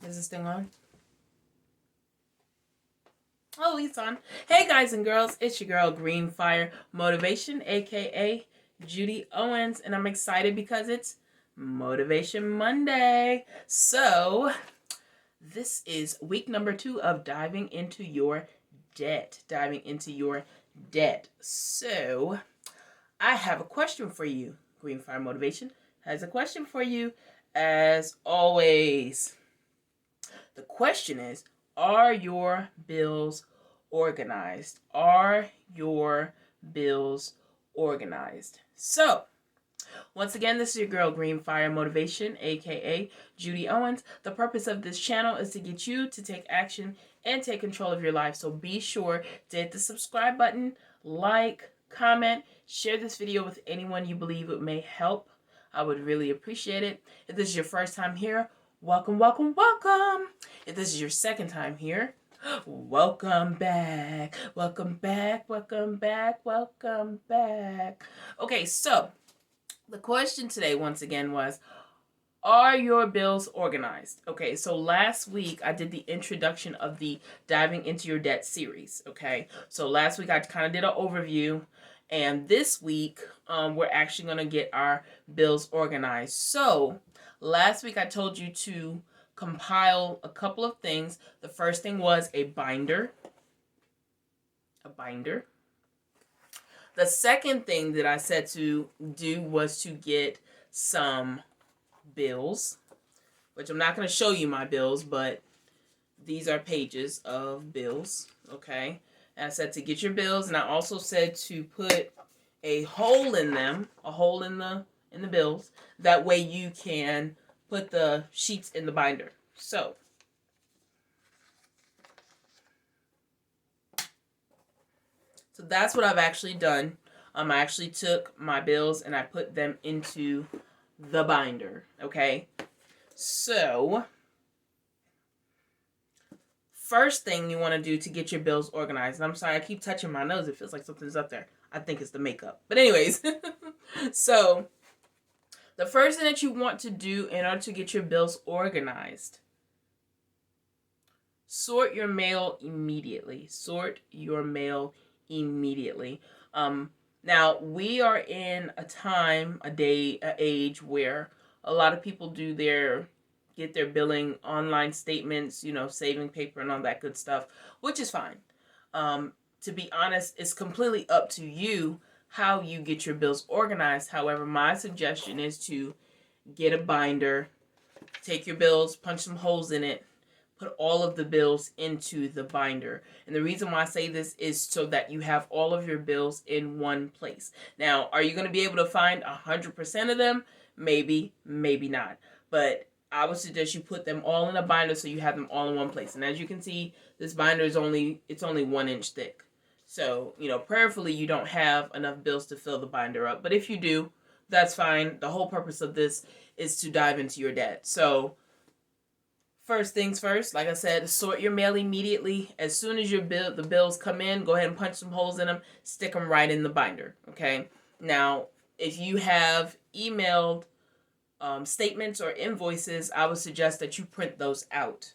Is this thing on? Oh, it's on. Hey guys and girls, it's your girl Green Fire Motivation, aka Judy Owens, and I'm excited because it's Motivation Monday. So, this is week number 2 of diving into your debt. So, I have a question for you. Green Fire Motivation has a question for you, as always. The question is, are your bills organized? Are your bills organized? So, once again, this is your girl Green Fire Motivation, aka Judy Owens. The purpose of this channel is to get you to take action and take control of your life. So be sure to hit the subscribe button, like, comment, share this video with anyone you believe it may help. I would really appreciate it. If this is your first time here, welcome, welcome, welcome. If this is your second time here, welcome back. Welcome back, welcome back, welcome back. Okay, so the question today, once again, was, are your bills organized? Okay, so last week I did the introduction of the Diving Into Your Debt series, okay? So last week I kind of did an overview, and this week we're actually going to get our bills organized. So last week I told you to compile a couple of things. The first thing was a binder. The second thing that I said to do was to get some bills, which I'm not going to show you my bills, but these are pages of bills, okay? And I said to get your bills, and I also said to put a hole in them, in the bills. That way you can put the sheets in the binder. So that's what I've actually done. I actually took my bills and I put them into the binder, okay? So, first thing you want to do to get your bills organized, and I'm sorry, I keep touching my nose. It feels like something's up there. I think it's the makeup. But anyways, so the first thing that you want to do in order to get your bills organized, sort your mail immediately. Now, we are in a time, an age where a lot of people get their billing online statements, saving paper and all that good stuff, which is fine. To be honest, it's completely up to you how you get your bills organized. However, my suggestion is to get a binder, take your bills, punch some holes in it, put all of the bills into the binder. And the reason why I say this is so that you have all of your bills in one place. Now, are you going to be able to find 100% of them? Maybe, maybe not. But I would suggest you put them all in a binder so you have them all in one place. And as you can see, this binder is only 1 inch thick. So, prayerfully you don't have enough bills to fill the binder up. But if you do, that's fine. The whole purpose of this is to dive into your debt. So, first things first, like I said, sort your mail immediately. As soon as the bills come in, go ahead and punch some holes in them, stick them right in the binder, okay? Now, if you have emailed statements or invoices, I would suggest that you print those out.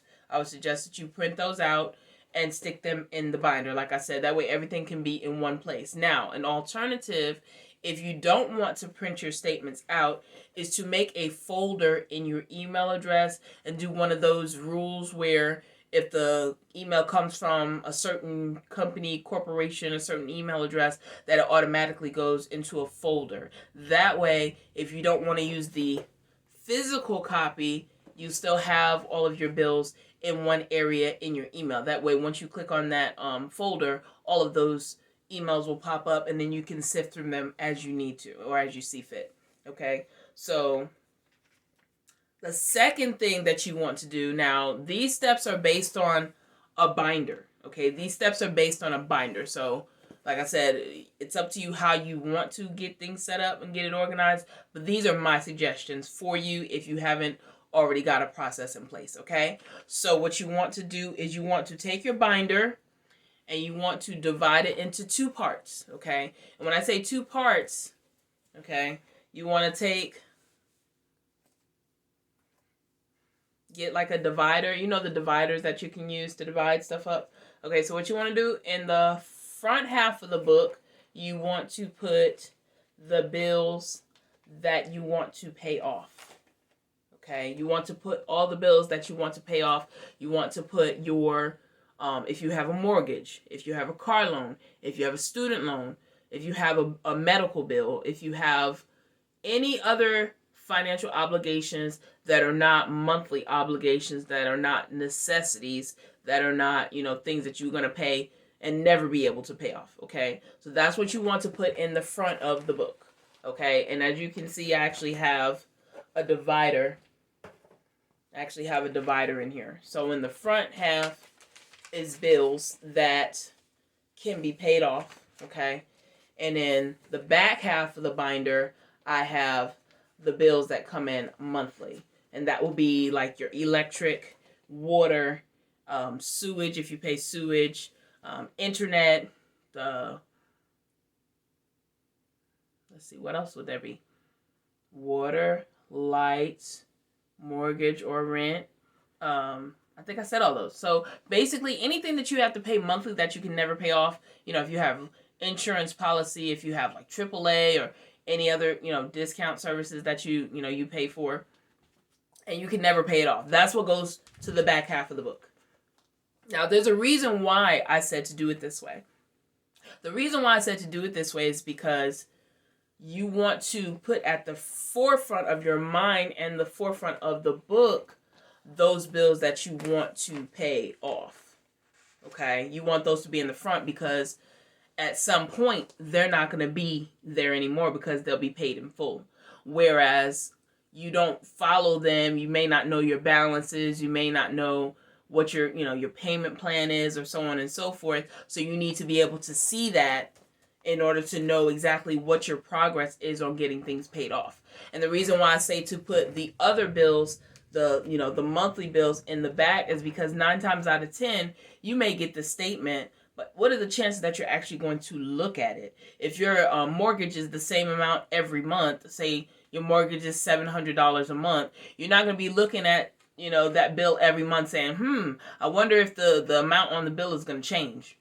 And stick them in the binder, like I said. That way everything can be in one place. Now, an alternative, if you don't want to print your statements out, is to make a folder in your email address and do one of those rules where if the email comes from a certain company, corporation, a certain email address, that it automatically goes into a folder. That way, if you don't want to use the physical copy, you still have all of your bills in one area in your email. That way, once you click on that folder, all of those emails will pop up, and then you can sift through them as you need to or as you see fit. Okay, so the second thing that you want to do, now these steps are based on a binder. Okay, these steps are based on a binder. So like I said, it's up to you how you want to get things set up and get it organized, but these are my suggestions for you if you haven't already got a process in place, okay? So what you want to do is you want to take your binder and you want to divide it into 2 parts, okay? And when I say 2 parts, okay, you want to take get like a divider. You know the dividers that you can use to divide stuff up. Okay, so what you want to do in the front half of the book, you want to put the bills that you want to pay off. Okay, you want to put all the bills that you want to pay off. You want to put your, if you have a mortgage, if you have a car loan, if you have a student loan, if you have a medical bill, if you have any other financial obligations that are not monthly obligations, that are not necessities, that are not, things that you're going to pay and never be able to pay off. Okay, so that's what you want to put in the front of the book. Okay, and as you can see, I actually have a divider. In here. So in the front half is bills that can be paid off. Okay, and in the back half of the binder, I have the bills that come in monthly, and that will be like your electric, water, sewage if you pay sewage, internet. Let's see, what else would there be? Water, lights, mortgage or rent. I think I said all those. So basically anything that you have to pay monthly that you can never pay off, if you have insurance policy, if you have like AAA or any other, discount services that you pay for and you can never pay it off. That's what goes to the back half of the book. Now, there's a reason why I said to do it this way. The reason why I said to do it this way is because you want to put at the forefront of your mind and the forefront of the book those bills that you want to pay off. Okay? You want those to be in the front because at some point they're not going to be there anymore because they'll be paid in full. Whereas you don't follow them, you may not know your balances, you may not know what your payment plan is or so on and so forth. So you need to be able to see that in order to know exactly what your progress is on getting things paid off. And the reason why I say to put the other bills, the monthly bills in the back is because 9 times out of 10, you may get the statement, but what are the chances that you're actually going to look at it? If your mortgage is the same amount every month, say your mortgage is $700 a month, you're not going to be looking at, that bill every month saying, I wonder if the amount on the bill is going to change.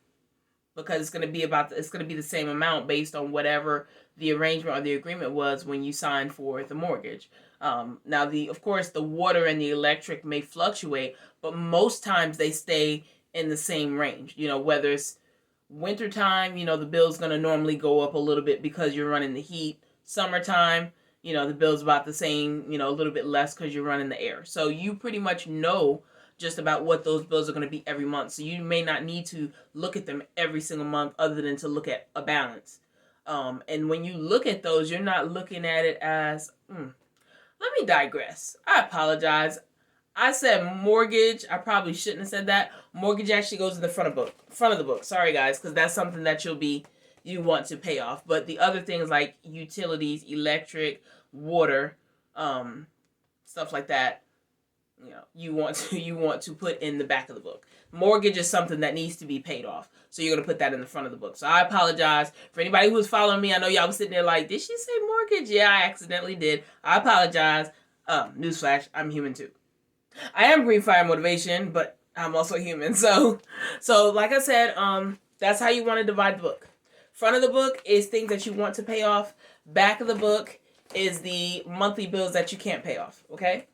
Because it's going to be the same amount based on whatever the arrangement or the agreement was when you signed for the mortgage. Now, of course, the water and the electric may fluctuate, but most times they stay in the same range. Whether it's wintertime, the bill's going to normally go up a little bit because you're running the heat. Summertime, the bill's about the same, a little bit less because you're running the air. So you pretty much know just about what those bills are going to be every month. So you may not need to look at them every single month other than to look at a balance. And when you look at those, you're not looking at it as, let me digress. I apologize. I said mortgage. I probably shouldn't have said that. Mortgage actually goes in the front of the book. Sorry, guys, because that's something that you want to pay off. But the other things like utilities, electric, water, stuff like that, you want to put in the back of the book. Mortgage is something that needs to be paid off, so you're going to put that in the front of the book. So I apologize for anybody who was following me. I know y'all was sitting there like, did she say mortgage? Yeah, I accidentally did. I apologize. Newsflash, I'm human too. I am Green Fire Motivation, but I'm also human. So like I said, that's how you want to divide the book. Front of the book is things that you want to pay off. Back of the book is the monthly bills that you can't pay off. Okay.